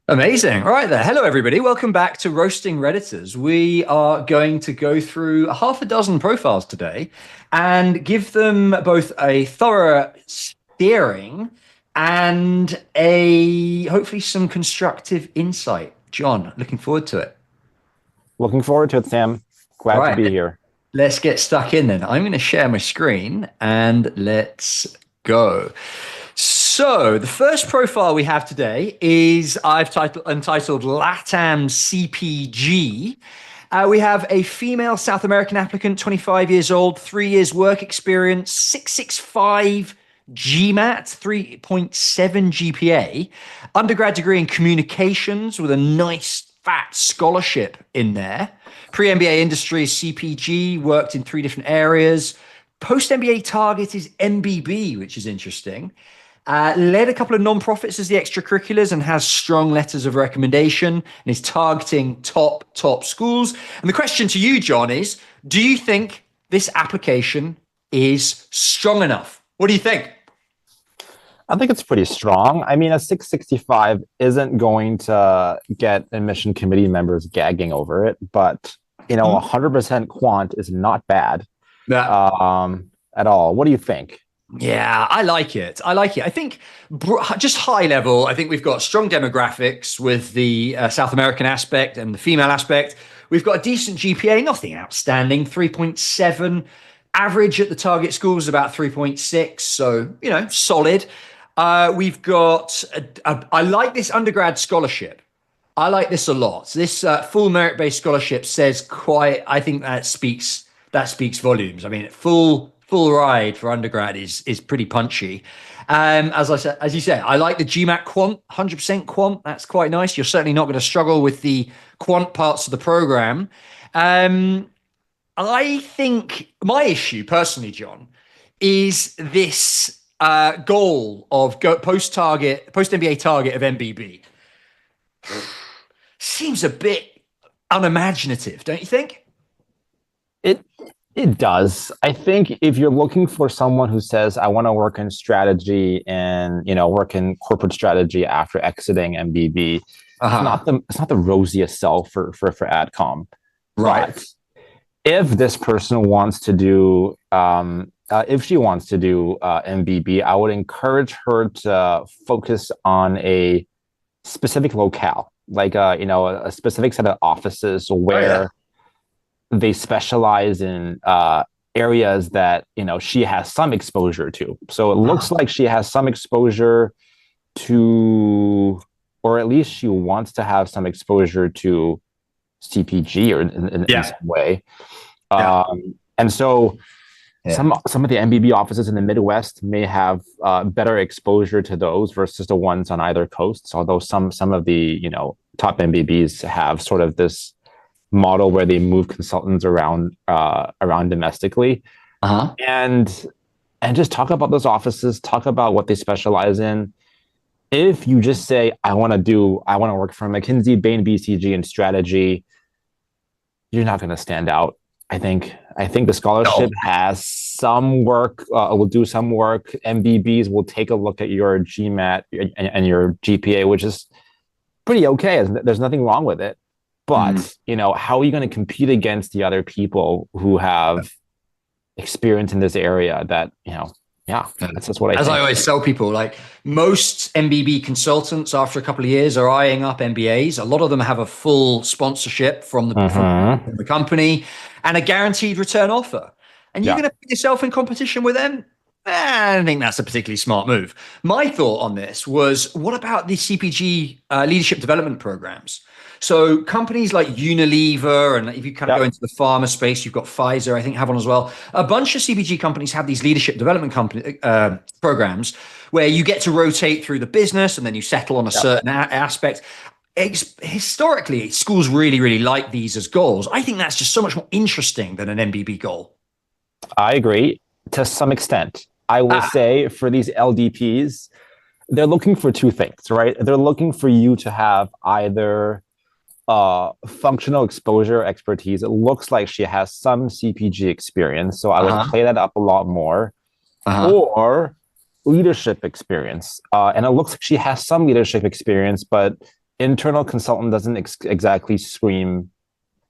Amazing. All right there. Hello, everybody. Welcome back to Roasting Redditors. We are going to go through a half a dozen profiles today and give them both a thorough steering and a hopefully some constructive insight. John, looking forward to it. Looking forward to it, Sam. All Glad to right, be here. let's get stuck in then. I'm going to share my screen and let's go. So, the first profile we have today is entitled LatAm CPG. We have a female South American applicant, 25 years old, 3 years work experience, 665 GMAT, 3.7 GPA, undergrad degree in communications with a nice fat scholarship in there. Pre-MBA industry is CPG, worked in 3 different areas. Post-MBA target is MBB, which is interesting. Led a couple of non-profits as the extracurriculars and has strong letters of recommendation and is targeting top schools. And the question to you, John, is do you think this application is strong enough? What do you think? I think it's pretty strong. I mean, a 665 isn't going to get admission committee members gagging over it, but 100% quant is not bad at all. What do you think? Yeah, I like it. I think just high level, I think we've got strong demographics with the South American aspect and the female aspect. We've got a decent GPA, nothing outstanding, 3.7. Average at the target school is about 3.6. So, solid. We've got, I like this undergrad scholarship. I like this a lot. This full merit-based scholarship I think that speaks volumes. I mean, full ride for undergrad is pretty punchy. As you said, I like the GMAT quant, 100% quant. That's quite nice. You're certainly not going to struggle with the quant parts of the program. I think my issue personally, John, is this goal of post MBA target of MBB. Seems a bit unimaginative, don't you think? It does. I think if you're looking for someone who says, I want to work in strategy and, work in corporate strategy after exiting MBB, it's not the rosiest sell for AdCom. Right. But if this person wants to do, if she wants to do MBB, I would encourage her to focus on a specific locale, like, a specific set of offices where they specialize in areas that she has some exposure to. So it looks like she has some exposure to, or at least she wants to have some exposure to CPG or in some way. And so some of the MBB offices in the Midwest may have better exposure to those versus the ones on either coast. Although some of the top MBBs have sort of this model where they move consultants around domestically, and just talk about those offices, talk about what they specialize in. If you just say, I want to work for McKinsey, Bain, BCG, and strategy, you're not going to stand out. I think the scholarship has some work, will do some work. MBBs will take a look at your GMAT and your GPA, which is pretty okay. There's nothing wrong with it. But, how are you going to compete against the other people who have experience in this area that, that's just what I think. As I always tell people, like most MBB consultants after a couple of years are eyeing up MBAs. A lot of them have a full sponsorship from the company and a guaranteed return offer. And you're going to put yourself in competition with them? I don't think that's a particularly smart move. My thought on this was, what about the CPG leadership development programs? So companies like Unilever, and if you kind of go into the pharma space, you've got Pfizer, I think have one as well. A bunch of CPG companies have these leadership development programs where you get to rotate through the business and then you settle on a certain aspect. Historically, schools really, really like these as goals. I think that's just so much more interesting than an MBB goal. I agree to some extent. I will say for these LDPs, they're looking for two things, right? They're looking for you to have either functional exposure expertise. It looks like she has some CPG experience, so I would play that up a lot more. Or leadership experience, and it looks like she has some leadership experience, but internal consultant doesn't exactly scream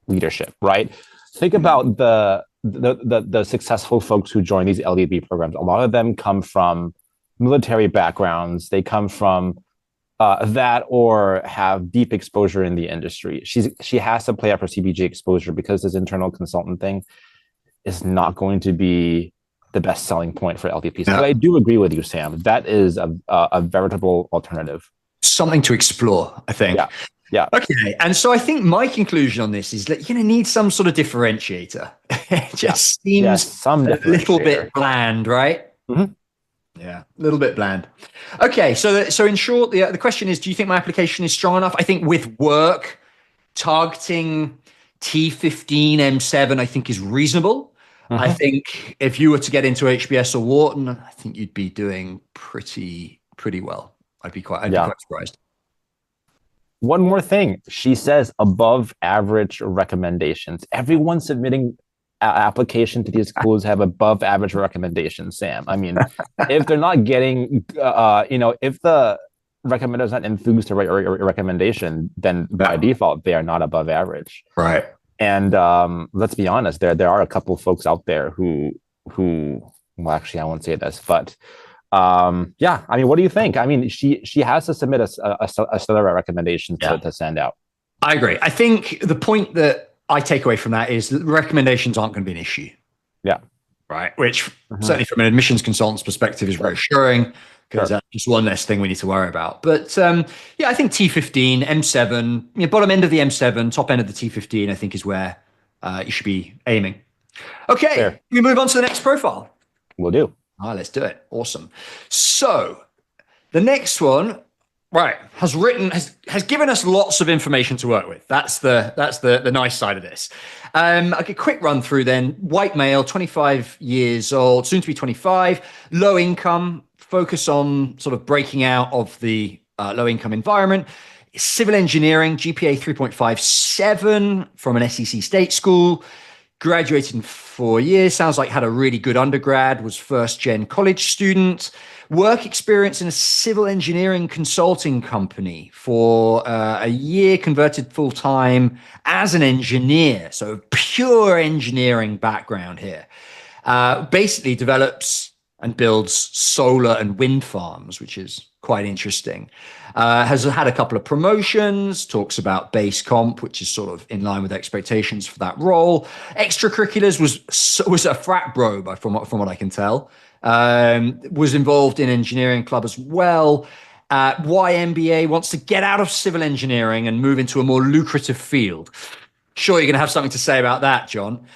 leadership, right? Think about the successful folks who join these LDB programs. A lot of them come from military backgrounds. They come from that or have deep exposure in the industry. She has to play up her CPG exposure because this internal consultant thing is not going to be the best selling point for LDPs. But I do agree with you, Sam. That is a veritable alternative. Something to explore, I think. Yeah. Yeah. Okay. And so I think my conclusion on this is that you're going to need some sort of differentiator. It just seems some a little bit bland, right? Mm-hmm. Yeah, a little bit bland. Okay, so in short, the question is, do you think my application is strong enough? I think with work, targeting T15, M7, I think is reasonable. Mm-hmm. I think if you were to get into HBS or Wharton, I think you'd be doing pretty well. I'd be quite surprised. One more thing. She says above average recommendations. Everyone submitting application to these schools have above average recommendations, Sam. I mean, if they're not getting, if the recommender is not enthused to write a recommendation, then by default, they are not above average. Right. And let's be honest, there are a couple of folks out there who, well, actually, I won't say this, but yeah, I mean, what do you think? I mean, she has to submit a set of recommendations to send out. I agree. I think the point that I take away from that is that recommendations aren't going to be an issue. Yeah. Right. Which certainly from an admissions consultant's perspective is reassuring because that's just one less thing we need to worry about. But yeah, I think T15, M7, bottom end of the M7, top end of the T15, I think is where you should be aiming. Okay. Fair. We move on to the next profile. We'll do. All right, let's do it. Awesome. So the next one, right, has given us lots of information to work with. That's the nice side of this. Okay, quick run through then. White male, 25 years old, soon to be 25, low income, focus on sort of breaking out of the low income environment. Civil engineering, GPA 3.57 from an SEC state school. Graduated in 4 years, sounds like had a really good undergrad, was first gen college student, work experience in a civil engineering consulting company for a year, converted full time as an engineer. So pure engineering background here. Basically develops and builds solar and wind farms, which is quite interesting. Has had a couple of promotions, talks about base comp, which is sort of in line with expectations for that role. Extracurriculars was a frat bro, from what I can tell. Was involved in engineering club as well. Why MBA? Wants to get out of civil engineering and move into a more lucrative field. Sure, you're going to have something to say about that, John.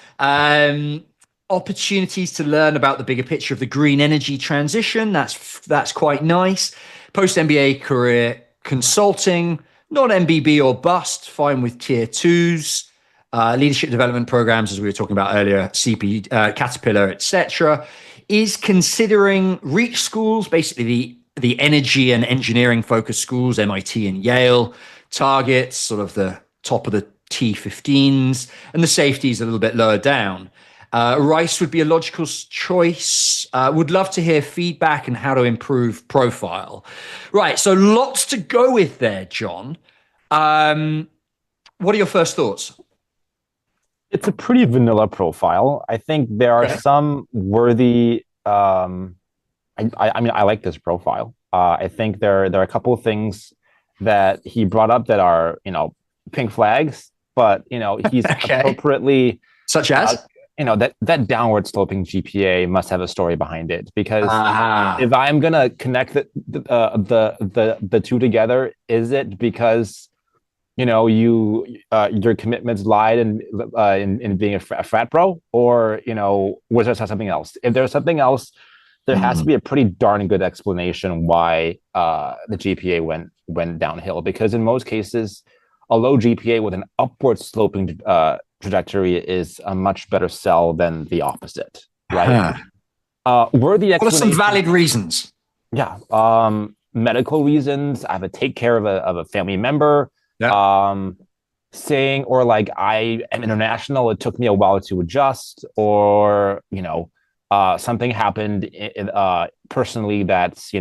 Opportunities to learn about the bigger picture of the green energy transition. That's quite nice. Post-MBA career consulting, not MBB or bust, fine with tier twos, leadership development programs, as we were talking about earlier, Caterpillar, etc. Is considering reach schools, basically the energy and engineering focused schools, MIT and Yale, targets sort of the top of the T15s, and the safeties a little bit lower down. Rice would be a logical choice. Would love to hear feedback and how to improve profile. Right, so lots to go with there, John. What are your first thoughts? It's a pretty vanilla profile. I think there are some worthy. I mean, I like this profile. I think there are a couple of things that he brought up that are pink flags, but he's appropriately such as. That downward sloping GPA must have a story behind it, because if I'm gonna connect the two together, is it because your commitments lied in being a frat bro, or was there something else? If there's something else, there has to be a pretty darn good explanation why the GPA went downhill, because in most cases, a low GPA with an upward sloping trajectory is a much better sell than the opposite, right? Worthy explanation. What are some valid reasons? Yeah, medical reasons. I have to take care of a family member. Yeah. Saying, or like, I am international, it took me a while to adjust, or something happened personally that's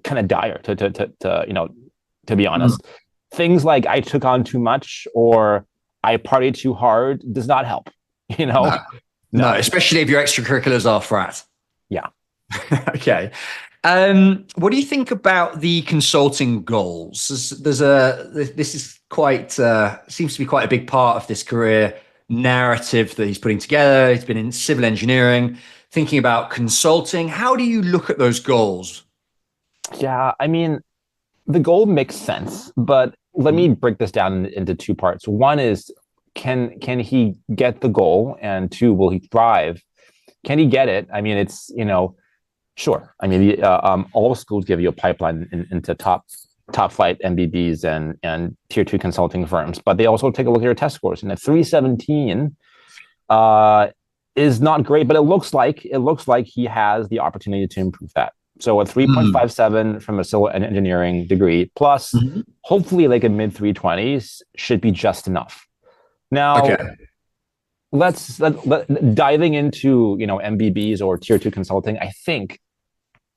kind of dire to be Mm. honest. Things like I took on too much or I partied too hard does not help. You No, know, no, no, especially if your extracurriculars are frat. yeah, Okay. What do you think about the consulting goals? This is quite seems to be quite a big part of this career narrative that he's putting together. He's been in civil engineering, thinking about consulting. How do you look at those goals? yeah. I mean, the goal makes sense, but let me Mhm. break this down into two parts. One is can he get the goal, and two, will he thrive? Can he get it? I mean, it's sure. I mean, all schools give you a pipeline into top flight MBBs and tier two consulting firms, but they also take a look at your test scores. And a 317 uh, is not great, but it looks like he has the opportunity to improve that. So a Mm. 3.57 from a civil engineering degree plus Mhm. hopefully like a mid 320s should be just enough. Now, Okay. diving into MBBs or tier two consulting. I think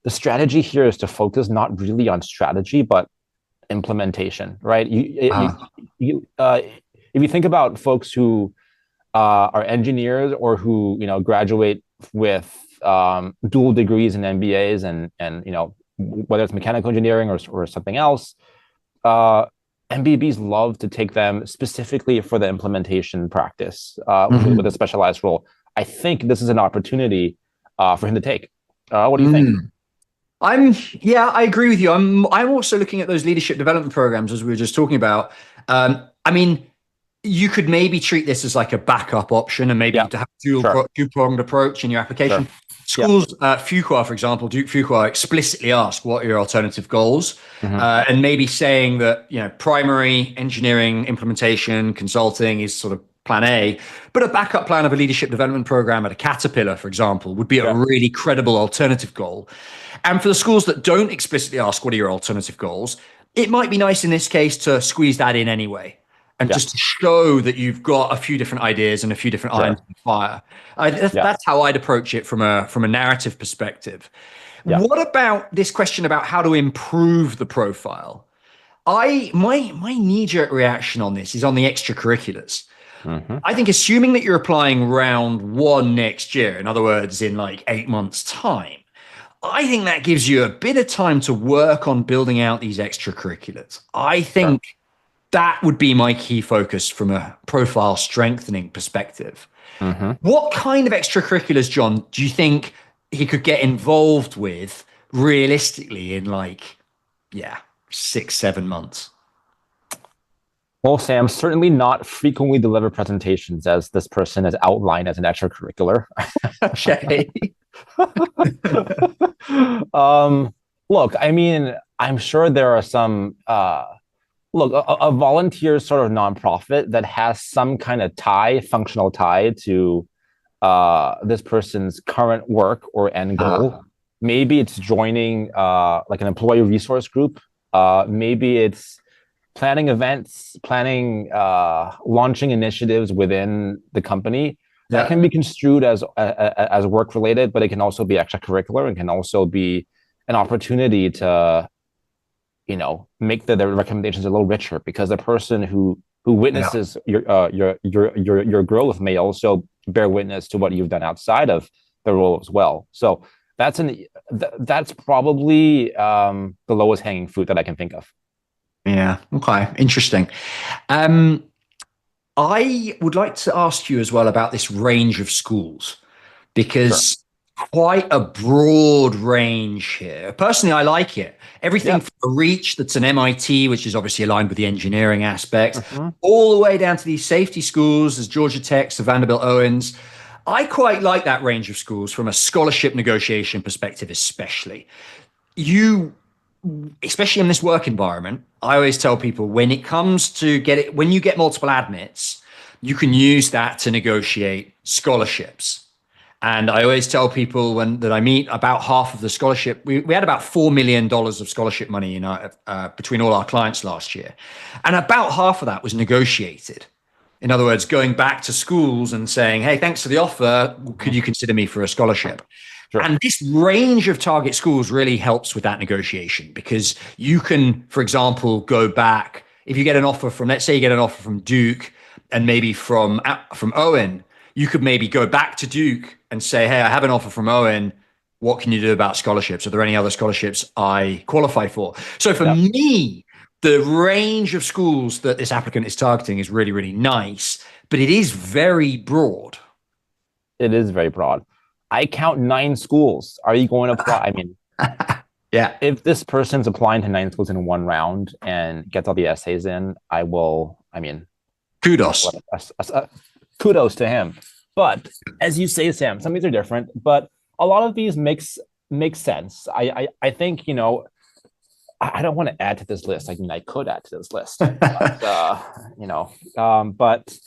the strategy here is to focus not really on strategy but implementation, right? Uh, If you think about folks who are engineers or who graduate with dual degrees and MBAs and whether it's mechanical engineering or something else, uh, MBBs love to take them specifically for the implementation practice with a mhm. specialized role. I think this is an opportunity for him to take. What do you think? Mm. Yeah, I agree with you. I'm also looking at those leadership development programs as we were just talking about. I mean, you could maybe treat this as like a backup option and maybe Yeah, to have sure, two pronged approach in your application. sure. Yeah. Schools, Fuqua, for example, Duke Fuqua explicitly ask what are your alternative goals, Hmm. and maybe saying that primary engineering implementation consulting is sort of plan A, but a backup plan of a leadership development program at a Caterpillar, for example, would be a Yeah, really credible alternative goal. And for the schools that don't explicitly ask what are your alternative goals, it might be nice in this case to squeeze that in anyway and yeah, just to show that you've got a few different ideas and a few different irons sure. in the fire. Yeah, That's how I'd approach it from a narrative perspective. yeah. What about this question about how to improve the profile? My knee jerk reaction on this is on the extracurriculars. Hmm. I think assuming that you're applying round one next year, in other words, in like 8 months' time, I think that gives you a bit of time to work on building out these extracurriculars. I Sure. think that would be my key focus from a profile strengthening perspective. Hmm. What kind of extracurriculars, John, do you think he could get involved with realistically in like, yeah, 6, 7 months? Well, Sam, certainly not frequently deliver presentations as this person is outlined as an extracurricular. Okay. um, Look, I mean, I'm sure there are some look, a volunteer sort of nonprofit that has some kind of functional tie to this person's current work or end goal. Maybe it's joining like an employee resource group. Maybe it's planning events, planning launching initiatives within the company. That can Yeah. be construed as work related, but it can also be extracurricular and can also be an opportunity to make the recommendations a little richer because the person who Yeah. witnesses your growth may also bear witness to what you've done outside of the role as well. So that's probably the lowest hanging fruit that I can think of. Yeah. Okay. Interesting. Um, I would like to ask you as well about this range of schools Sure. because quite a broad range here. Personally, I like it. Everything Yeah. from a reach that's an MIT, which is obviously aligned with the engineering aspect, Mm-hmm. all the way down to these safety schools as Georgia Tech, so Vanderbilt Owens. I quite like that range of schools from a scholarship negotiation perspective, especially. You especially in this work environment, I always tell people when it comes to when you get multiple admits, you can use that to negotiate scholarships. And I always tell people that I meet about half of the scholarship. We had about $4 million of scholarship money between all our clients last year, and about half of that was negotiated. In other words, going back to schools and saying, "Hey, thanks for the offer. Could you consider me for a scholarship?" Sure. And this range of target schools really helps with that negotiation because you can, for example, go back if you get an offer from, let's say you get an offer from Duke and maybe from Owen, you could maybe go back to Duke and say, hey, I have an offer from Owen. What can you do about scholarships? Are there any other scholarships I qualify for? So for Yeah. me, the range of schools that this applicant is targeting is really, really nice, but it is very broad. It is very broad. I count 9 schools. Are you going to apply? I mean, Yeah. if this person's applying to 9 schools in one round and gets all the essays in, I will. I mean, Kudos. kudos to him. But as you say, Sam, some of these are different, but a lot of these makes sense. I think I don't want to add to this list. I mean, I could add to this list, but, but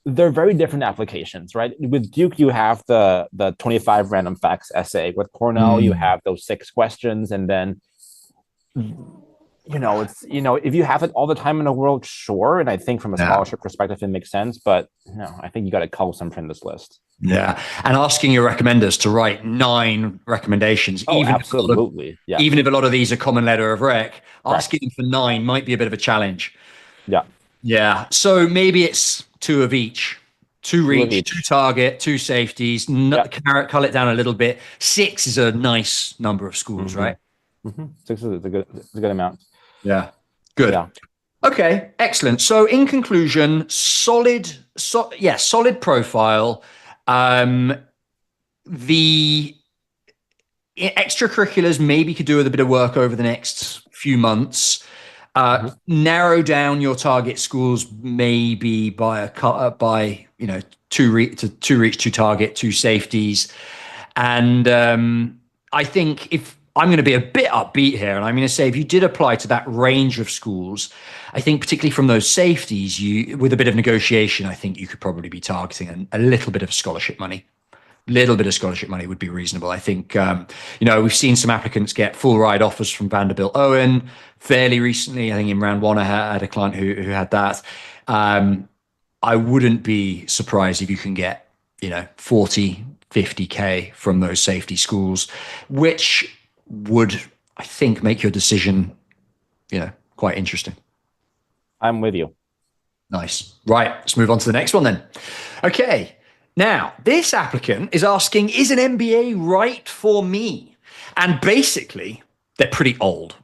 they're very different applications, right? With Duke, you have the 25 random facts essay. With Cornell, you have those 6 questions, and then it's if you have it all the time in the world, sure. And I think from a scholarship perspective, it makes sense. But no, I think you got to cull some from this list. Yeah, and asking your recommenders to write 9 recommendations, Oh, absolutely. Yeah. Even if a lot of these are common letter of rec, Correct. asking them for 9 might be a bit of a challenge. Yeah. Yeah. So maybe it's 2 of each. 2 reach, 2 target, 2 safeties. Cull it down a little bit. 6 is a nice number of schools, right? 6 is a good amount. Yeah. Good. Yeah. Okay. Excellent. So in conclusion, solid profile. The extracurriculars maybe could do with a bit of work over the next few months. Narrow down your target schools maybe by 2 reach, 2 target, 2 safeties, and I think if I'm going to be a bit upbeat here, and I'm going to say if you did apply to that range of schools, I think particularly from those safeties, with a bit of negotiation, I think you could probably be targeting a little bit of scholarship money. Little bit of scholarship money would be reasonable. I think, we've seen some applicants get full ride offers from Vanderbilt Owen fairly recently. I think in round 1, I had a client who had that. I wouldn't be surprised if you can get, 40, 50K from those safety schools, which would, I think, make your decision, quite interesting. I'm with you. Nice. Right. Let's move on to the next one then. Okay. Now, this applicant is asking, is an MBA right for me? And basically, they're pretty old,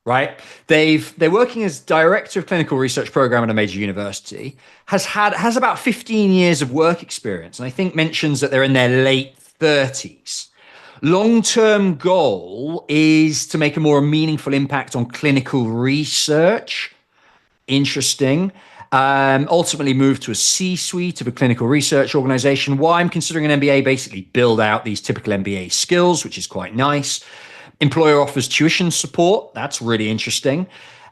right? They're working as director of clinical research program at a major university, has about 15 years of work experience, and I think mentions that they're in their late 30s. Long-term goal is to make a more meaningful impact on clinical research. Interesting. Ultimately moved to a C-suite of a clinical research organization. Why I'm considering an MBA, basically build out these typical MBA skills, which is quite nice. Employer offers tuition support. That's really interesting.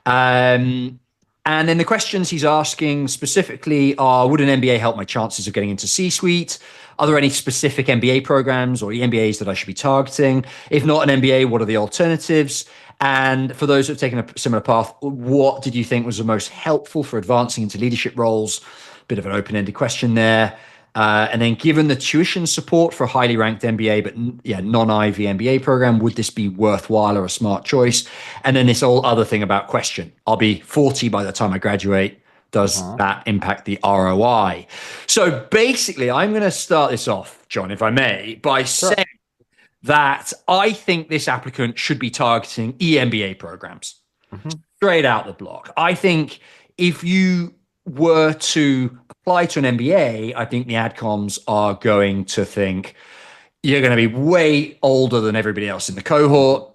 And then the questions he's asking specifically are, would an MBA help my chances of getting into C-suite? Are there any specific MBA programs or MBAs that I should be targeting? If not an MBA, what are the alternatives? And for those who have taken a similar path, what did you think was the most helpful for advancing into leadership roles? Bit of an open-ended question there. And then given the tuition support for a highly ranked MBA, but non-Ivy MBA program, would this be worthwhile or a smart choice? And then this whole other thing about question. I'll be 40 by the time I graduate. Does that impact the ROI? So basically, I'm going to start this off, John, if I may, by saying that I think this applicant should be targeting EMBA programs straight out the block. I think if you were to apply to an MBA, I think the adcoms are going to think you're going to be way older than everybody else in the cohort.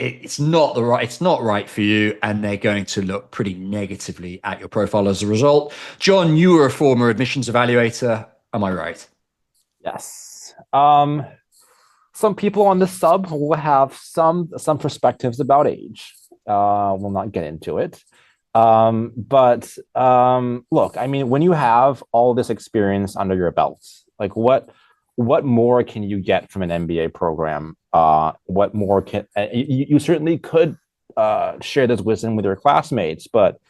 It's not right for you, and they're going to look pretty negatively at your profile as a result. John, you were a former admissions evaluator. Am I right? Yes. Some people on the sub will have some perspectives about age. We'll not get into it. But look, I mean, when you have all this experience under your belt, like what more can you get from an MBA program? What more can you certainly could share this wisdom with your classmates, but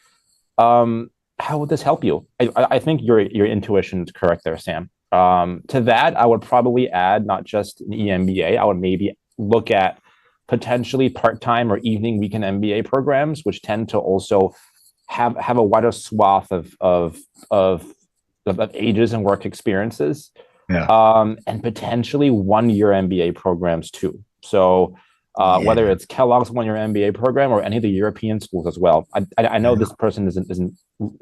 how would this help you? I think your intuition is correct there, Sam. To that, I would probably add not just an EMBA. I would maybe look at potentially part-time or evening weekend MBA programs, which tend to also have a wider swath of ages and work experiences, Yeah. and potentially 1 year MBA programs too. So Yeah. whether it's Kellogg's 1 year MBA program or any of the European schools as well. I know this person isn't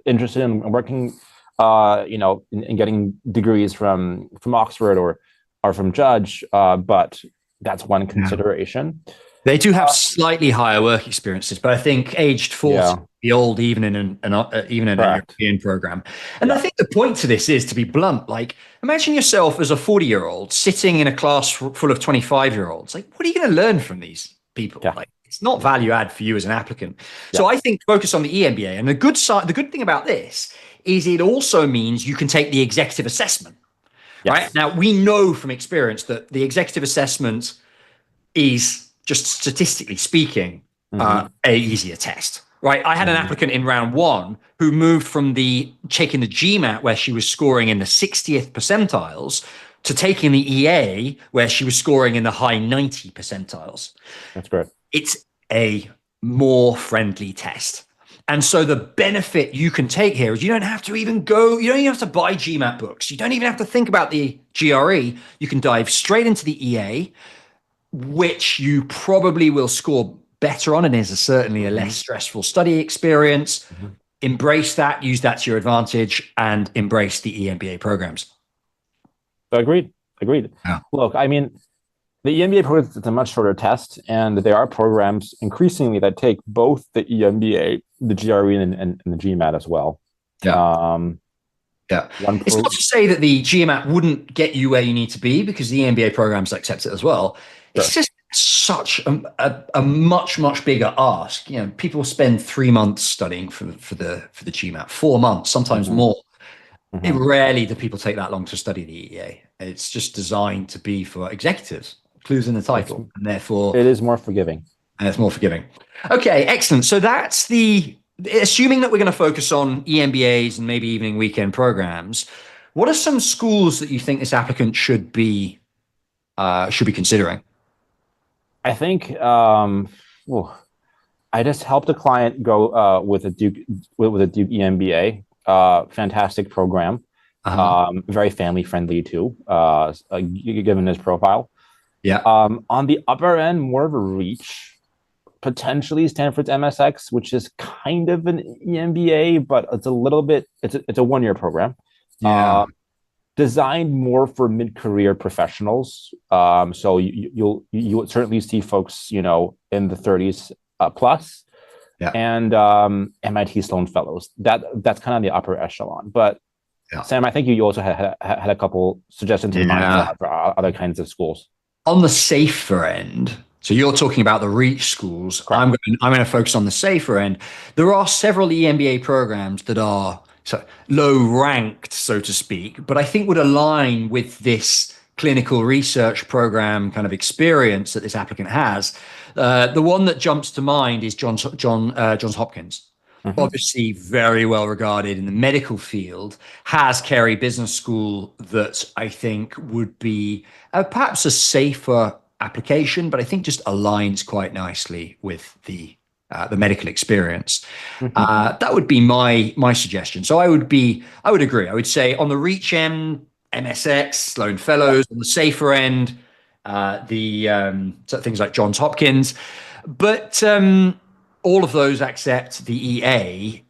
interested in working, in getting degrees from Oxford or from Judge, but that's one Yeah. consideration. They do have slightly higher work experiences, but I think aged 40 Yeah, the old even in even in a correct. European program. And I Yeah, think the point to this is to be blunt. Like, imagine yourself as a 40-year-old sitting in a class full of 25-year-olds. Like, what are you going to learn from these people? yeah, Like, it's not value add for you as an applicant. So yeah. I think focus on the EMBA. And the good thing about this is it also means you can take the executive assessment. Right Yes. now, we know from experience that the executive assessment is just statistically speaking Mm-hmm. a easier test. Right, I had an Mm-hmm. applicant in round one who moved from the taking the GMAT where she was scoring in the 60th percentiles to taking the EA where she was scoring in the high 90 percentiles. That's great. It's a more friendly test. And so the benefit you can take here is you don't have to even go, you don't even have to buy GMAT books. You don't even have to think about the GRE. You can dive straight into the EA, which you probably will score better on and is certainly a less Mm-hmm. stressful study experience. Mm-hmm. Embrace that, use that to your advantage, and embrace the EMBA programs. Agreed. Agreed. Yeah. Look, I mean, the EMBA program is a much shorter test, and there are programs increasingly that take both the EMBA, the GRE, and the GMAT as well. Yeah. Um, Yeah. one It's pro- not to say that the GMAT wouldn't get you where you need to be because the MBA programs accept it as well. It's sure. just such a much, much bigger ask. You know, people spend 3 months studying for the GMAT, 4 months, sometimes Mm-hmm. more. It Mm-hmm. rarely do people take that long to study the EA. It's just designed to be for executives, clues in the It's title, and therefore it is more forgiving. it's more forgiving. Okay, excellent. So that's assuming that we're going to focus on EMBAs and maybe evening weekend programs. What are some schools that you think this applicant should be considering? I think well, I just helped a client go with a Duke EMBA. Fantastic program. Uh-huh. Very family friendly too. Given his profile. Yeah. On the upper end, more of a reach. Potentially Stanford's MSX, which is kind of an EMBA, but it's a little bit. It's a 1 year program. Yeah. Uh, Designed more for mid-career professionals. So you would certainly see folks, in the 30s plus, Yeah. and MIT Sloan Fellows. That's kind of the upper echelon. But Yeah. Sam, I think you also had a couple suggestions in mind Yeah. for other kinds of schools. On the safer end, so you're talking about the reach schools. Correct. I'm going to focus on the safer end. There are several EMBA programs that are so low ranked, so to speak, but I think would align with this clinical research program kind of experience that this applicant has. The one that jumps to mind is Johns Hopkins. Mm-hmm. Obviously very well regarded in the medical field, has Carey Business School that I think would be perhaps a safer application, but I think just aligns quite nicely with the medical experience. Mm-hmm. That would be my suggestion. So I would agree. I would say on the reach end, MSX, Sloan Yeah, Fellows, on the safer end, so things like Johns Hopkins, but all of those accept the EA.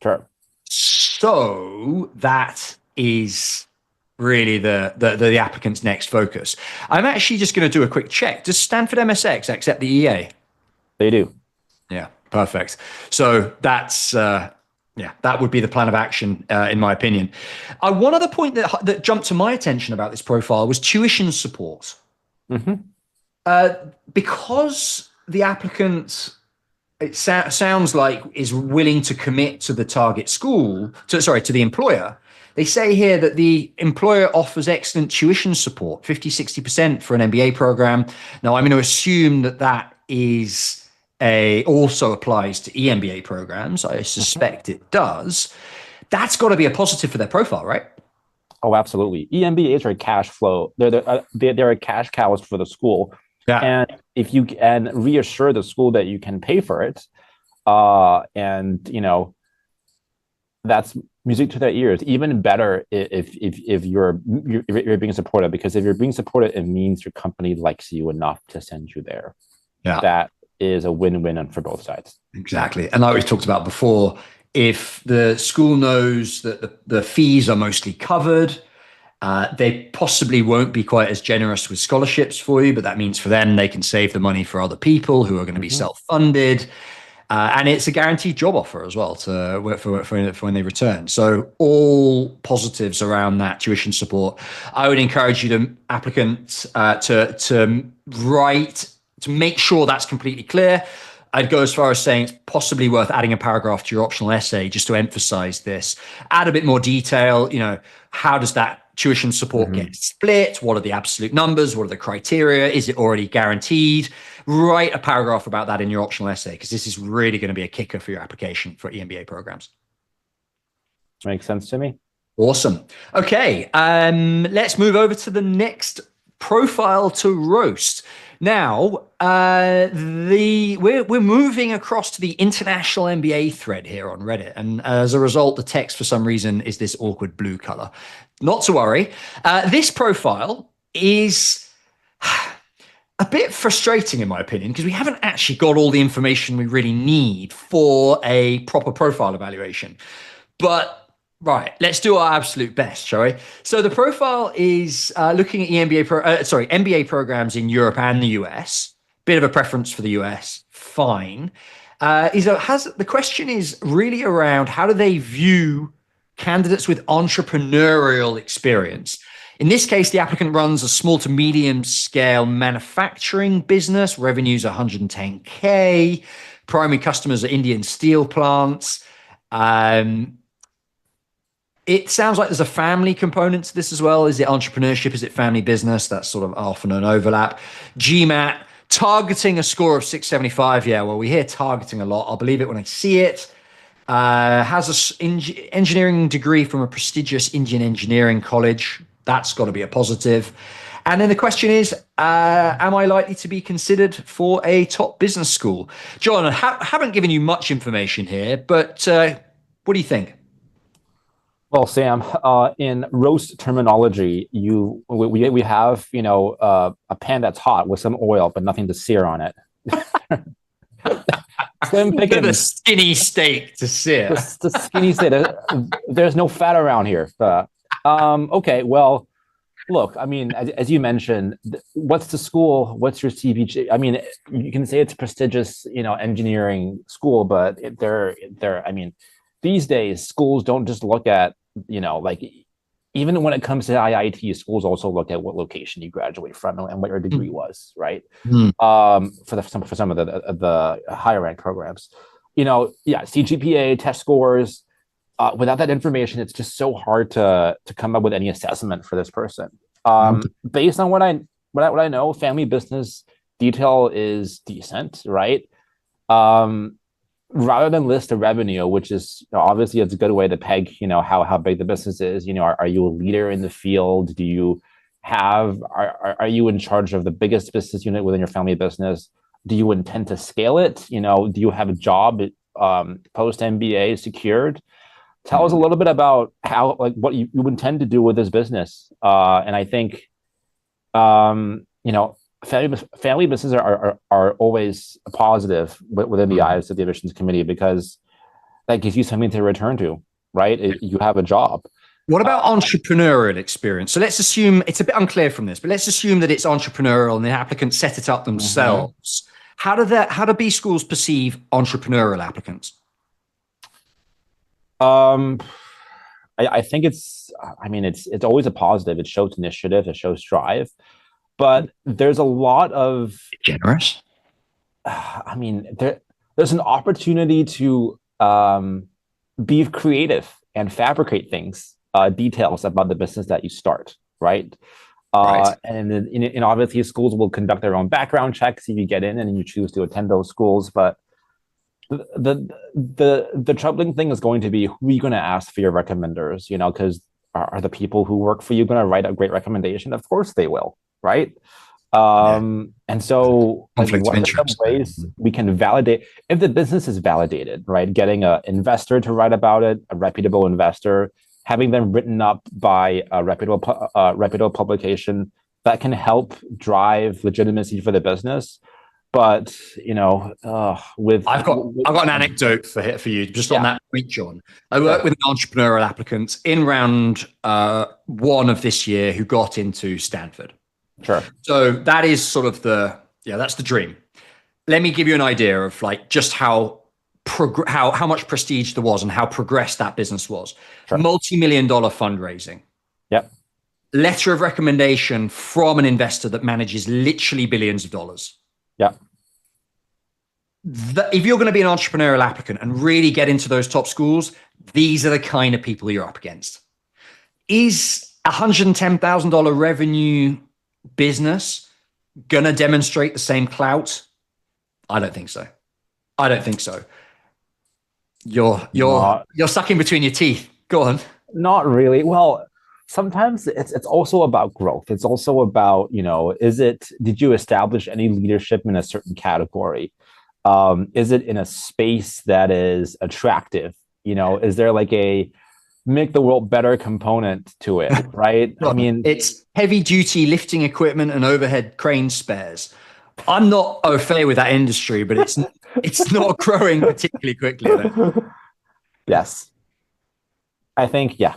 sure. So that is really the applicant's next focus. I'm actually just going to do a quick check. Does Stanford MSX accept the EA? They do. Yeah, perfect. So that would be the plan of action, in my opinion. One other point that jumped to my attention about this profile was tuition support. Mm-hmm. Because the applicant, sounds like, is willing to commit to the target school, to the employer. They say here that the employer offers excellent tuition support, 50, 60% for an MBA program. Now, I'm going to assume that is also applies to EMBA programs. I Mm-hmm. suspect it does. That's got to be a positive for their profile, right? Oh, absolutely. EMBAs are cash flow. They're a cash cows for the school, Yeah. and if you can reassure the school that you can pay for it, and that's music to their ears. Even better if you're being supported, because if you're being supported, it means your company likes you enough to send you there. Yeah. That is a win-win for both sides. Exactly. And like we've talked about before, if the school knows that the fees are mostly covered, they possibly won't be quite as generous with scholarships for you, but that means for them, they can save the money for other people who are going to be Mm-hmm. self-funded. And it's a guaranteed job offer as well for when they return. So all positives around that tuition support. I would encourage you to applicants to write to make sure that's completely clear. I'd go as far as saying it's possibly worth adding a paragraph to your optional essay just to emphasize this. Add a bit more detail. How does that tuition support Mm-hmm. get split? What are the absolute numbers? What are the criteria? Is it already guaranteed? Write a paragraph about that in your optional essay, because this is really going to be a kicker for your application for EMBA programs. Makes sense to me. Awesome. Okay, let's move over to the next profile to roast. Now, we're moving across to the international MBA thread here on Reddit, and as a result, the text for some reason is this awkward blue color. Not to worry. This profile is a bit frustrating, in my opinion, because we haven't actually got all the information we really need for a proper profile evaluation. But right, let's do our absolute best, shall we? So the profile is looking at MBA programs in Europe and the US. Bit of a preference for the US, fine. The question is really around how do they view candidates with entrepreneurial experience? In this case, the applicant runs a small to medium scale manufacturing business, revenues 110K, primary customers are Indian steel plants. It sounds like there's a family component to this as well. Is it entrepreneurship? Is it family business? That's sort of often an overlap. GMAT, targeting a score of 675. Yeah, well, we hear targeting a lot. I'll believe it when I see it. Has an engineering degree from a prestigious Indian engineering college. That's got to be a positive. And then the question is, am I likely to be considered for a top business school? John, I haven't given you much information here, but what do you think? Well, Sam, in roast terminology, we have a pan that's hot with some oil, but nothing to sear on it. Slim Bit of a pickings. skinny steak to sear. The skinny steak. There's no fat around here. Okay, well, look, I mean, as you mentioned, what's the school? What's your CPG? I mean, you can say it's a prestigious, engineering school, but I mean, these days schools don't just look at, like, even when it comes to IIT, schools also look at what location you graduate from and what your degree was, right? For some of the higher rank programs, CGPA, test scores. Without that information, it's just so hard to come up with any assessment for this person. Based on what I know, family business detail is decent, right? Rather than list the revenue, which is obviously it's a good way to peg, how big the business is. Are you a leader in the field? Are you in charge of the biggest business unit within your family business? Do you intend to scale it? Do you have a job post MBA secured? Tell us a little bit about what you intend to do with this business. And I think, family businesses are always positive within the eyes of the admissions committee, because that gives you something to return to, right? You have a job. What about entrepreneurial experience? So let's assume it's a bit unclear from this, but let's assume that it's entrepreneurial and the applicants set it up themselves. How do B schools perceive entrepreneurial applicants? I think it's always a positive. It shows initiative, it shows drive, but there's a lot of generous. There's an opportunity to be creative and fabricate things, details about the business that you start, right? Right. And obviously schools will conduct their own background checks if you get in and you choose to attend those schools, but the troubling thing is going to be who are you going to ask for your recommenders, because are the people who work for you going to write a great recommendation? Of course they will, right? Yeah. And so, like, Conflict of what are some interest. ways we can validate if the business is validated, right? Getting an investor to write about it, a reputable investor, having them written up by a reputable publication that can help drive legitimacy for the business. But with I've got an anecdote for you just on yeah, that point, John. I worked sure, with an entrepreneurial applicant in round one of this year who got into Stanford. sure, So that is sort of that's the dream. Let me give you an idea of like just how much prestige there was and how progressed that business was. sure, Multi-million-dollar fundraising, yep, letter of recommendation from an investor that manages literally billions of dollars. yep, If you're going to be an entrepreneurial applicant and really get into those top schools, these are the kind of people you're up against. Is $110,000 revenue business going to demonstrate the same clout? I don't think so. I don't think so. You're sucking between your teeth. Go on. not really. Well, sometimes it's also about growth. It's also about, did you establish any leadership in a certain category? Is it in a space that is attractive? Is there like a make the world better component to it, right? I mean, it's heavy duty lifting equipment and overhead crane spares. I'm not au fait with that industry, but it's not growing particularly quickly. yes, I think, yeah,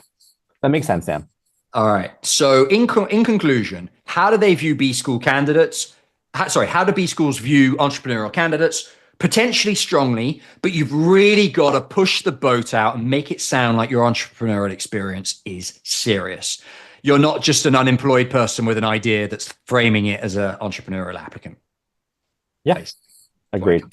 that makes sense, Dan. All right. So in conclusion, how do they view B school candidates? How do B schools view entrepreneurial candidates? Potentially strongly, but you've really got to push the boat out and make it sound like your entrepreneurial experience is serious. You're not just an unemployed person with an idea that's framing it as an entrepreneurial applicant. Yeah, Basically. agreed.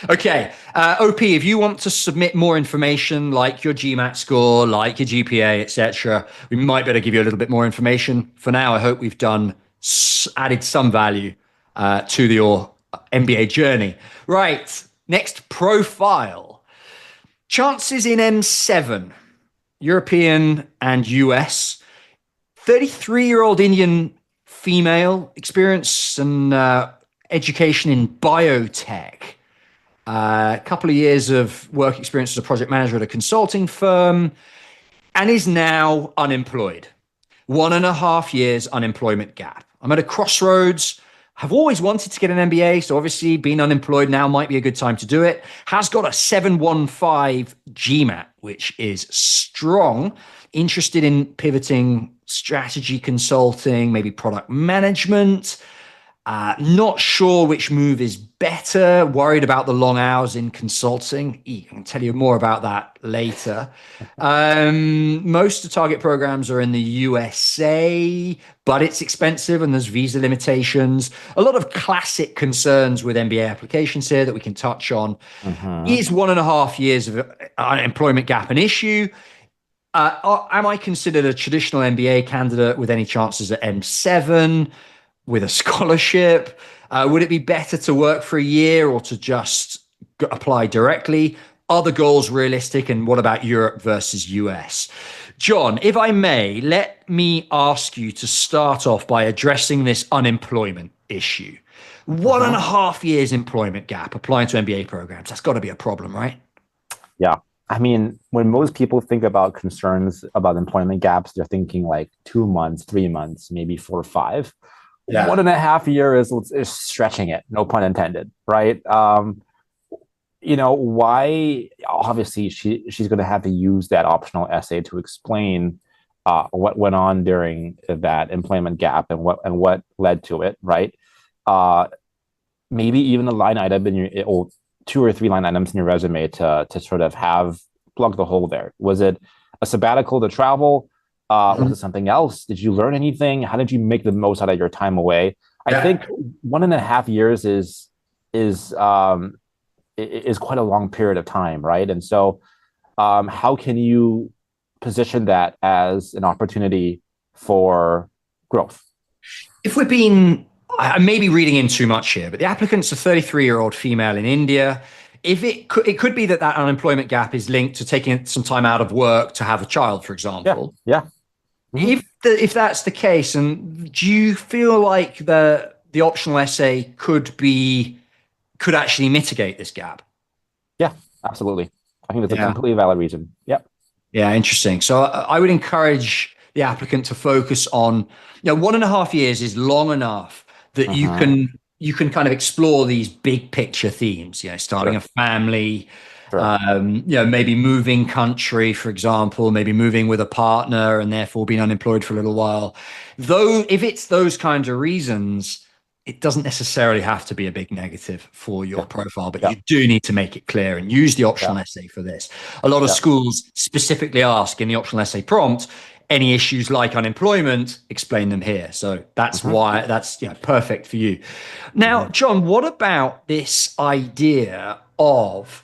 Okay, OP, if you want to submit more information like your GMAT score, like your GPA, etc., we might better give you a little bit more information. For now, I hope we've added some value to your MBA journey. Right, next profile. Chances in M7, European and US. 33-year-old Indian female, experience and education in biotech. A couple of years of work experience as a project manager at a consulting firm, and is now unemployed. 1.5 years unemployment gap. I'm at a crossroads. Have always wanted to get an MBA, so obviously being unemployed now might be a good time to do it. Has got a 715 GMAT, which is strong. Interested in pivoting strategy consulting, maybe product management. Not sure which move is better. Worried about the long hours in consulting. I can tell you more about that later. Most of the target programs are in the USA, but it's expensive and there's visa limitations. A lot of classic concerns with MBA applications here that we can touch on. Is 1.5 years of unemployment gap an issue? Am I considered a traditional MBA candidate with any chances at M7? With a scholarship? Would it be better to work for a year or to just apply directly? Are the goals realistic? And what about Europe versus US? John, if I may, let me ask you to start off by addressing this unemployment issue. 1.5 years employment gap applying to MBA programs. That's got to be a problem, right? Yeah. I mean, when most people think about concerns about employment gaps, they're thinking like 2 months, 3 months, maybe 4 or 5. Yeah. 1.5 years is stretching it, no pun intended, right? Why? Obviously, she's going to have to use that optional essay to explain what went on during that employment gap and what led to it, right? Maybe even a line item in your 2 or 3 line items in your resume to sort of have plug the hole there. Was it a sabbatical to travel? Was it something else? Did you learn anything? How did you make the most out of your time away? I think 1.5 years is quite a long period of time, right? And so, how can you position that as an opportunity for growth? If I may be reading in too much here, but the applicant's a 33-year-old female in India. If it could be that unemployment gap is linked to taking some time out of work to have a child, for example. Yeah. Mhm. if that's the case, and do you feel like the optional essay could actually mitigate this gap? Yeah, absolutely. I think that's a Yeah. completely valid reason. Yep. Yeah, interesting. So I would encourage the applicant to focus on, 1.5 years is long enough that you Hmm. can kind of explore these big picture themes, starting a Sure. family, Sure. maybe moving country, for example, maybe moving with a partner and therefore being unemployed for a little while. Though, if it's those kinds of reasons, it doesn't necessarily have to be a big negative for your Yeah. profile, but Yeah. you do need to make it clear and use the Yeah. optional essay for this. A lot of Yeah. schools specifically ask in the optional essay prompt, any issues like unemployment, explain them here. So that's Hmm. why that's perfect for you. Now, Hmm. John, what about this idea of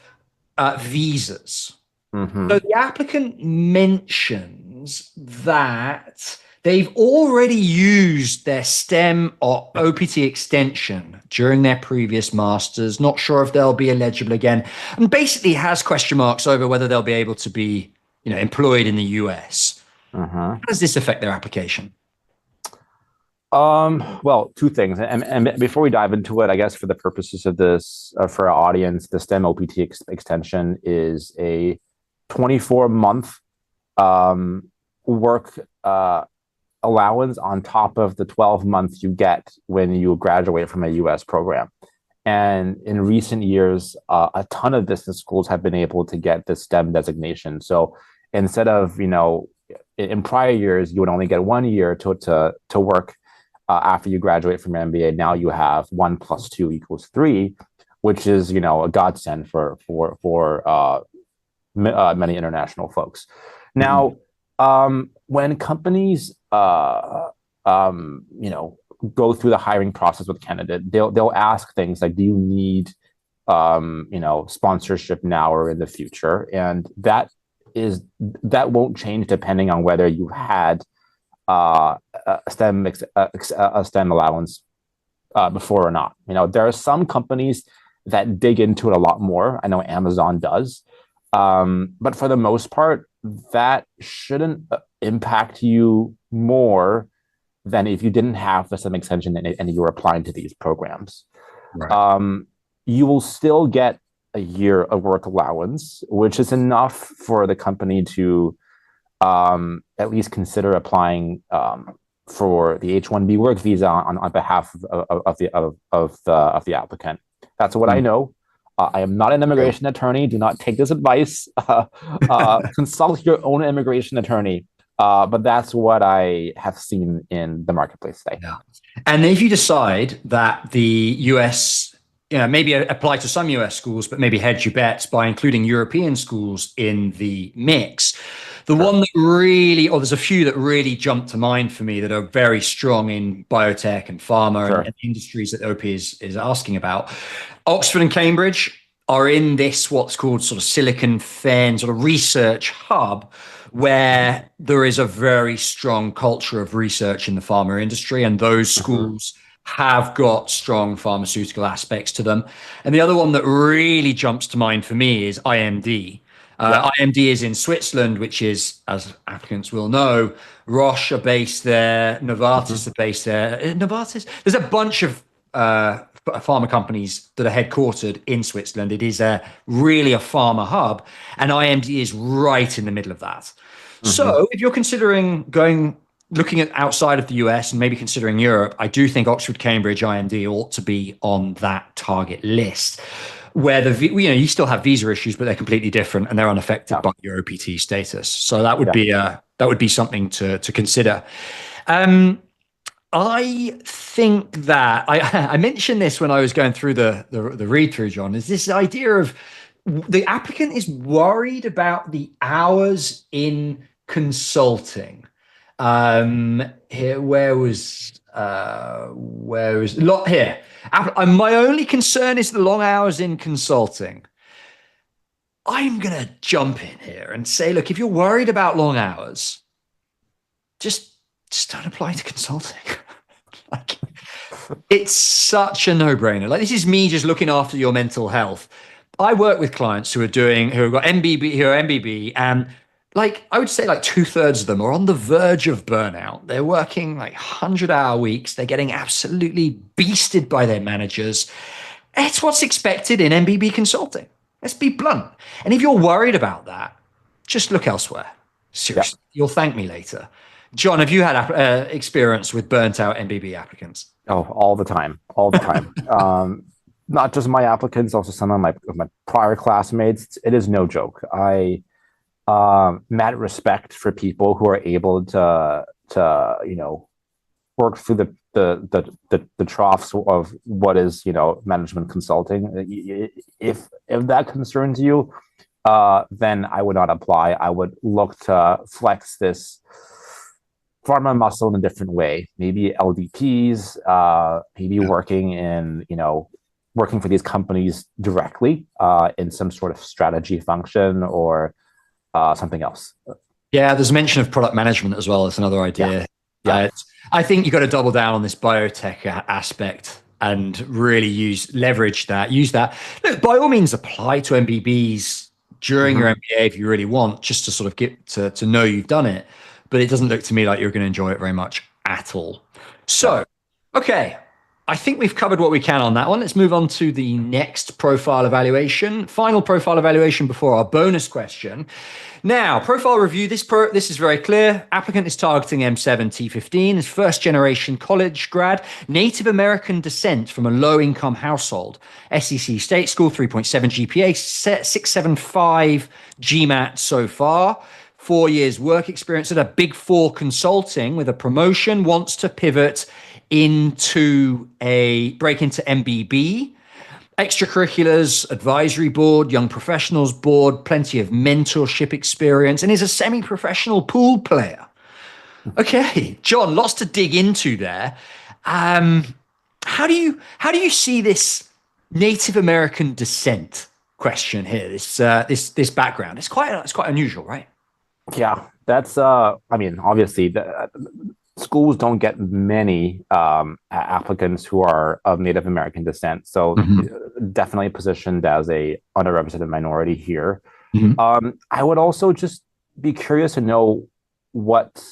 visas? So Hmm. the applicant mentions that they've already used their STEM or OPT extension during their previous masters, not sure if they'll be eligible again, and basically has question marks over whether they'll be able to be, employed in the US. Hmm. How does this affect their application? Well, two things, and before we dive into it, I guess for the purposes of this, for our audience, the STEM OPT extension is a 24-month work allowance on top of the 12 months you get when you graduate from a US program. And in recent years, a ton of business schools have been able to get the STEM designation. So instead of, in prior years, you would only get 1 year to work after you graduate from MBA. Now you have 1 + 2 = 3, which is, a godsend for many international folks. Mhm. Now, when companies, go through the hiring process with candidate, they'll ask things like, "Do you need, sponsorship now or in the future?" And that won't change depending on whether you had a STEM allowance before or not. There are some companies that dig into it a lot more. I know Amazon does, but for the most part, that shouldn't impact you more than if you didn't have the STEM extension and you were applying to these programs. Right. Um, you will still get a year of work allowance, which is enough for the company to at least consider applying for the H-1B work visa on behalf of the applicant. That's what I Mm. know. I am not an Sure. immigration attorney. Do not take this advice. Consult your own immigration attorney. But that's what I have seen in the marketplace today. Yeah. And if you decide that the US, maybe apply to some US schools, but maybe hedge your bets by including European schools in the mix, the Sure. one that really, or there's a few that really jump to mind for me that are very strong in biotech and pharma Sure. and industries that OP is asking about. Oxford and Cambridge are in this what's called sort of Silicon Fen sort of research hub Mm-hmm. where there is a very strong culture of research in the pharma industry, and those Mm-hmm. schools have got strong pharmaceutical aspects to them. And the other one that really jumps to mind for me is IMD. Yeah. IMD is in Switzerland, which is, as applicants will know, Roche are based there, Mm-hmm. Novartis are based there. Novartis, there's a bunch of pharma companies that are headquartered in Switzerland. It is really a pharma hub, and IMD is right in the middle of that. Mm-hmm. So, if you're considering looking at outside of the US and maybe considering Europe, I do think Oxford, Cambridge, IMD ought to be on that target list. Where you still have visa issues, but they're completely different and they're unaffected Yeah. by your OPT status. So that would Yeah. be something to consider. Um, I think that I mentioned this when I was going through the read through, John, is this idea of the applicant is worried about the hours in consulting. Here, where was lot here? My only concern is the long hours in consulting. I'm gonna jump in here and say, look, if you're worried about long hours, just just don't apply to consulting. Like, it's such a no-brainer. Like, this is me just looking after your mental health. I work with clients who have got MBB, who are MBB, and like I would say like 2/3 of them are on the verge of burnout. They're working like 100-hour weeks. They're getting absolutely beasted by their managers. It's what's expected in MBB consulting. Let's be blunt. And if you're worried about that, just look elsewhere. Yeah. Seriously, you'll thank me later. John, have you had experience with burnt out MBB applicants? Oh, all the time, all the time. Not just my applicants, also some of my prior classmates. It is no joke. I mad respect for people who are able to work through the troughs of what is management consulting. If that concerns you, then I would not apply. I would look to flex this pharma muscle in a different way. Maybe LDPs, maybe working for these companies directly in some sort of strategy function or something else. Yeah, there's mention of product management as well. That's another idea. Yeah. I think you've got to double down on this biotech aspect and really use that. Look, by all means, apply to MBBs during your MBA if you really want, just to sort of get to know you've done it. But it doesn't look to me like you're going to enjoy it very much at all. So, okay, I think we've covered what we can on that one. Let's move on to the next profile evaluation, final profile evaluation before our bonus question. Now, profile review, this is very clear. Applicant is targeting M7 T15, is first generation college grad, Native American descent from a low income household, SEC state school, 3.7 GPA, 675 GMAT so far. 4 years work experience at a big four consulting with a promotion, wants to pivot break into MBB, extracurriculars, advisory board, young professionals board, plenty of mentorship experience, and is a semi-professional pool player. Okay, John, lots to dig into there. How do you see this Native American descent question here? This background. It's quite unusual, right? Yeah, that's obviously schools don't get many applicants who are of Native American descent, so definitely positioned as a underrepresented minority here. I would also just be curious to know what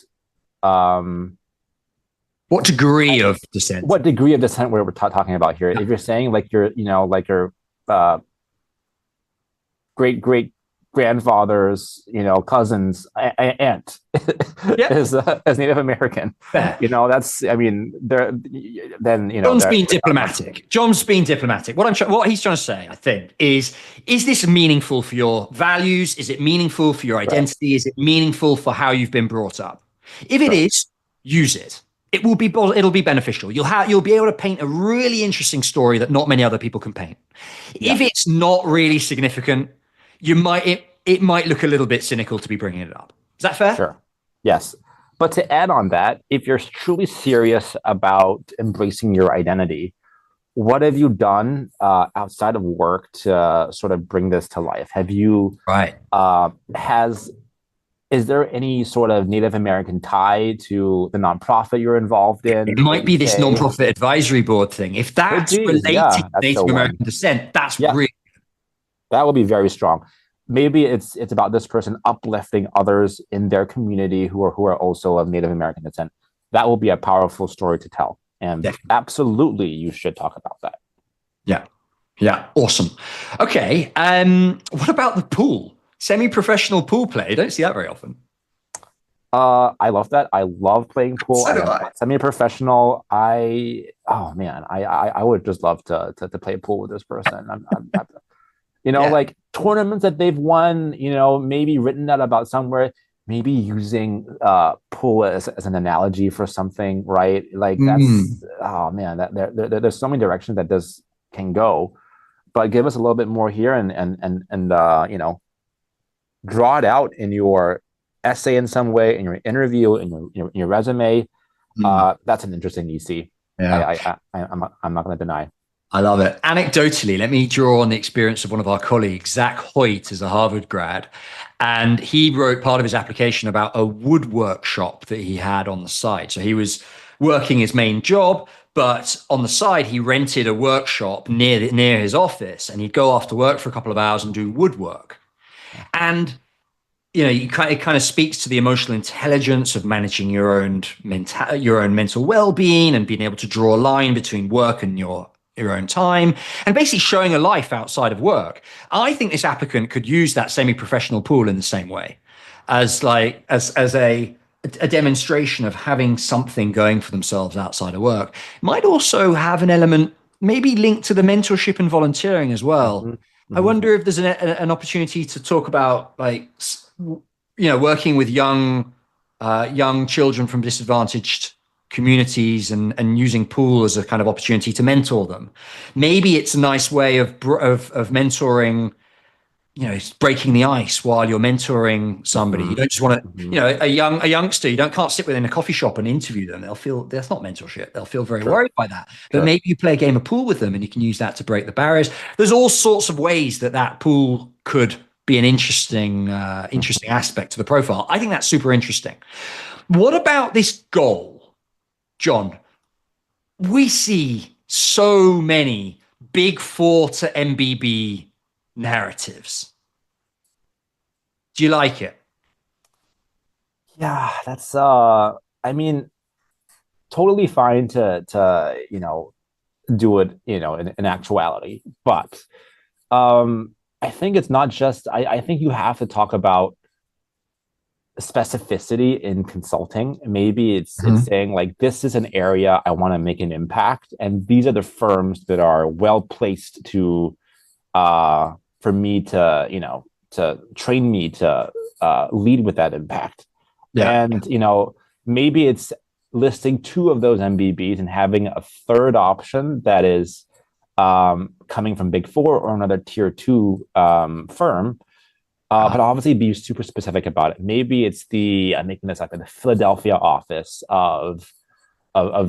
degree of descent we're talking about here. If you're saying like your great grandfather's cousin's aunt is Native American. Fair. That's John's being diplomatic. What he's trying to say, I think, is this meaningful for your values? Is it meaningful for your identity? Is it meaningful for how you've been brought up? If it is, use it. It'll be beneficial. You'll be able to paint a really interesting story that not many other people can paint. If it's not really significant, it might look a little bit cynical to be bringing it up. Is that fair? Sure. Yes. But to add on that, if you're truly serious about embracing your identity, what have you done outside of work to sort of bring this to life? Have you is there any sort of Native American tie to the nonprofit you're involved in? It might be this nonprofit advisory board thing. If that's related to Native American descent, that's really that would be very strong. Maybe it's about this person uplifting others in their community who are also of Native American descent. That will be a powerful story to tell. And absolutely, you should talk about that. Yeah. Awesome. Okay. What about the pool? Semi-professional pool play. You don't see that very often. I love that. I love playing pool. So do I. Semi-professional. I would just love to play pool with this person. Like tournaments that they've won, maybe written that about somewhere, maybe using pool as an analogy for something, right? Like that's, there's so many directions that this can go, but give us a little bit more here and draw it out in your essay in some way, in your interview, in your resume. That's an interesting EC. Yeah. I'm not going to deny. I love it. Anecdotally, let me draw on the experience of one of our colleagues, Zach Hoyt, is a Harvard grad, and he wrote part of his application about a wood workshop that he had on the side. So he was working his main job, but on the side, he rented a workshop near his office, and he'd go after work for a couple of hours and do woodwork. And it kind of speaks to the emotional intelligence of managing your own mental well-being and being able to draw a line between work and your own time, and basically showing a life outside of work. I think this applicant could use that semi-professional pool in the same way as a demonstration of having something going for themselves outside of work. Might also have an element maybe linked to the mentorship and volunteering as well. Hmm. I Hmm. wonder if there's an opportunity to talk about working with young children from disadvantaged communities and using pool as a kind of opportunity to mentor them. Maybe it's a nice way of mentoring, it's breaking the ice while you're mentoring somebody. You Hmm. don't just want to, Hmm. a youngster, you can't sit within a coffee shop and interview them. They'll feel that's not mentorship. They'll feel very Sure. worried by that. But Sure. maybe you play a game of pool with them and you can use that to break the barriers. There's all sorts of ways that pool could be an interesting Hmm. aspect to the profile. I think that's super interesting. What about this goal, John? We see so many big four to MBB narratives. Do you like it? Yeah, that's I mean, totally fine to do it, in actuality. But I think it's not just I think you have to talk about specificity in consulting. Maybe it's Mhm. saying like this is an area I want to make an impact, and these are the firms that are well placed to for me to to train me to lead with that impact. Yeah. And maybe it's listing two of those MBBs and having a third option that is coming from Big Four or another tier two firm. But obviously be super specific about it. Maybe it's I'm making this up, in the Philadelphia office of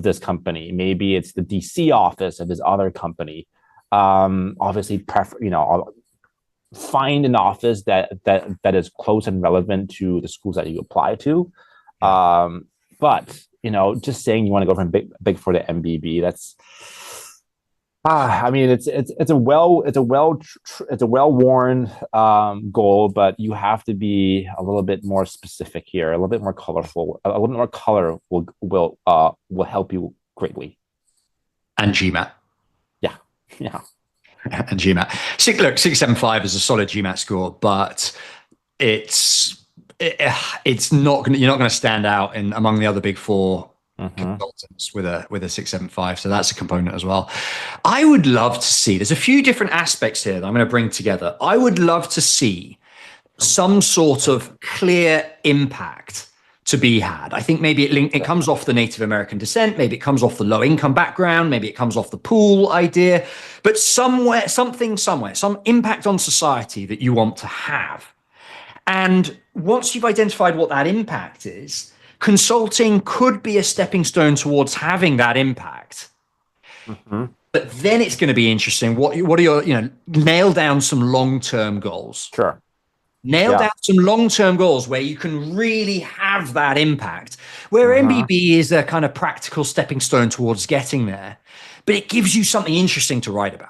this company. Maybe it's the DC office of this other company. Obviously, I'll find an office that is close and relevant to the schools that you apply to. Yeah. But just saying you want to go from big four to MBB, that's I mean, it's a well worn goal, but you have to be a little bit more specific here, a little bit more colorful. A little bit more color will help you greatly. And GMAT. Yeah, yeah. And GMAT. Look, 675 is a solid GMAT score, but it's it's not going you're not going to stand out in among the other big four Mm-hmm. consultants with a 675. So that's a component as well. I would love to see, there's a few different aspects here that I'm going to bring together. I would love to see some sort of clear impact to be had. I think maybe it comes off the Native American descent, maybe it comes off the low income background, maybe it comes off the pool idea, but somewhere, some impact on society that you want to have. And once you've identified what that impact is, consulting could be a stepping stone towards having that impact. Mm-hmm. But then it's going to be interesting. What are your, nail down some long term goals. Sure. Nail Yeah. down some long term goals where you can really have that impact. Where Uh-huh. MBB is a kind of practical stepping stone towards getting there, but it gives you something interesting to write about.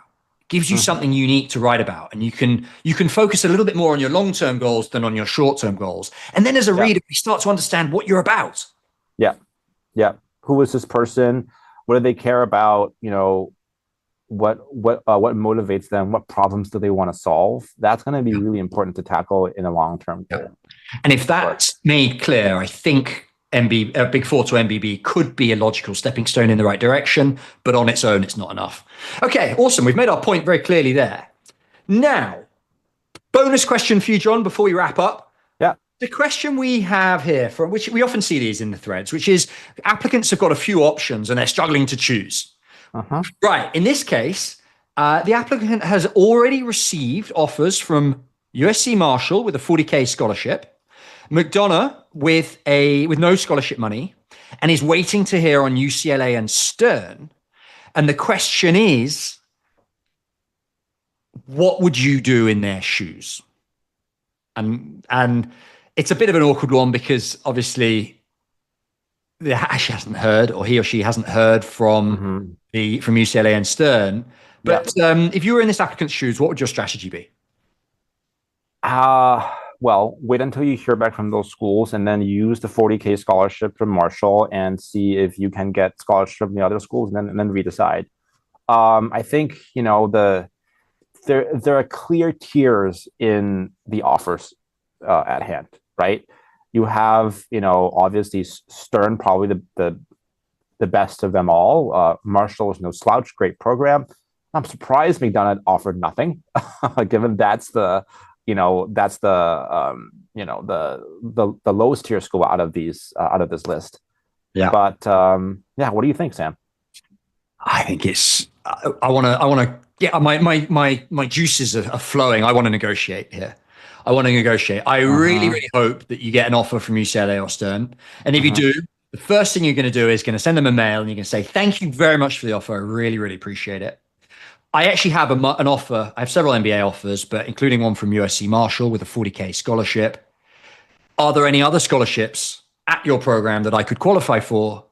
Gives you Mm-hmm. something unique to write about, and you can focus a little bit more on your long term goals than on your short term goals. And then as a Yeah. reader, you start to understand what you're about. Yeah. Yeah. Who is this person? What do they care about? What motivates them? What problems do they want to solve? That's going to be really important to tackle in a long term Yeah. goal. And if Sure. that's made clear, I think Big Four to MBB could be a logical stepping stone in the right direction, but on its own, it's not enough. Okay, awesome. We've made our point very clearly there. Now, bonus question for you, John, before we wrap up. Yeah. The question we have here, from which we often see these in the threads, which is applicants have got a few options and they're struggling to choose. Uh-huh. Right. In this case, the applicant has already received offers from USC Marshall with a 40K scholarship, McDonough with no scholarship money, and is waiting to hear on UCLA and Stern. And the question is, what would you do in their shoes? And it's a bit of an awkward one because obviously she hasn't heard, or he or she hasn't heard from Mm-hmm. from UCLA and Stern. Yeah. But if you were in this applicant's shoes, what would your strategy be? Uh well, wait until you hear back from those schools and then use the 40K scholarship from Marshall and see if you can get scholarship from the other schools and then redecide. I think, there are clear tiers in the offers at hand, right? You have, obviously Stern, probably the best of them all. Marshall is no slouch, great program. I'm surprised McDonough offered nothing, given the lowest tier school out of this list. Yeah. But yeah, what do you think, Sam? I think I want to yeah, my juices are flowing. I want to negotiate here. I want to negotiate. I really, really hope that you get an offer from UCLA or Stern. And if you do, the first thing you're going to do is going to send them a mail and you're going to say, thank you very much for the offer. I really, really appreciate it. I actually have an offer. I have several MBA offers, but including one from USC Marshall with a 40K scholarship. Are there any other scholarships at your program that I could qualify for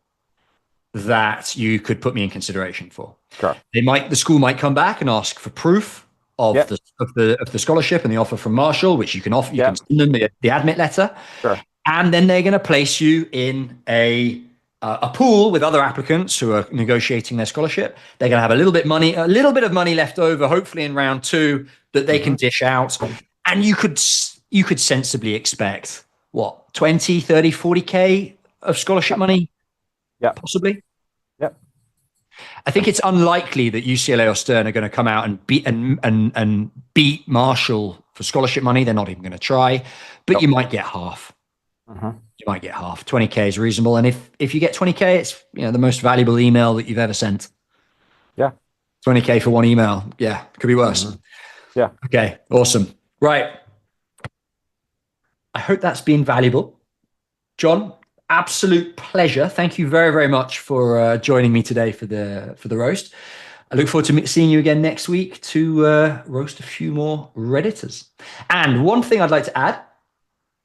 that you could put me in consideration for? Sure. The school might come back and ask for proof of the scholarship and the offer from Marshall, which you can offer. You can send them the admit letter. Sure. And then they're going to place you in a pool with other applicants who are negotiating their scholarship. They're going to have a little bit of money left over, hopefully in round 2, that they can dish out. And you could sensibly expect what, 20, 30, 40K of scholarship money? Yeah. Possibly. Yep. I think it's unlikely that UCLA or Stern are going to come out and beat Marshall for scholarship money. They're not even going to try, but you might get half. You might get half. 20K is reasonable. And if you get 20K, it's the most valuable email that you've ever sent. Yeah. 20K for one email. Yeah. Could be worse. Yeah. Okay. Awesome. Right. I hope that's been valuable. John, absolute pleasure. Thank you very, very much for joining me today for the roast. I look forward to seeing you again next week to roast a few more Redditors. And one thing I'd like to add,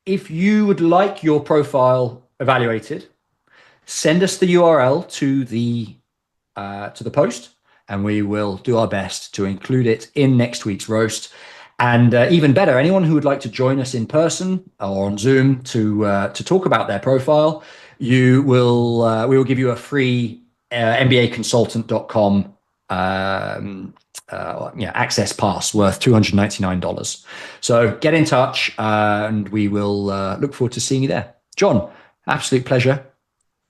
if you would like your profile evaluated, send us the URL to the post, and we will do our best to include it in next week's roast. And even better, anyone who would like to join us in person or on Zoom to talk about their profile, we will give you a free MBAconsultant.com access pass worth $299. So get in touch, and we will look forward to seeing you there. John, absolute pleasure.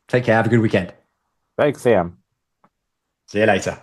Take care. Have a good weekend. Thanks, Sam. See you later.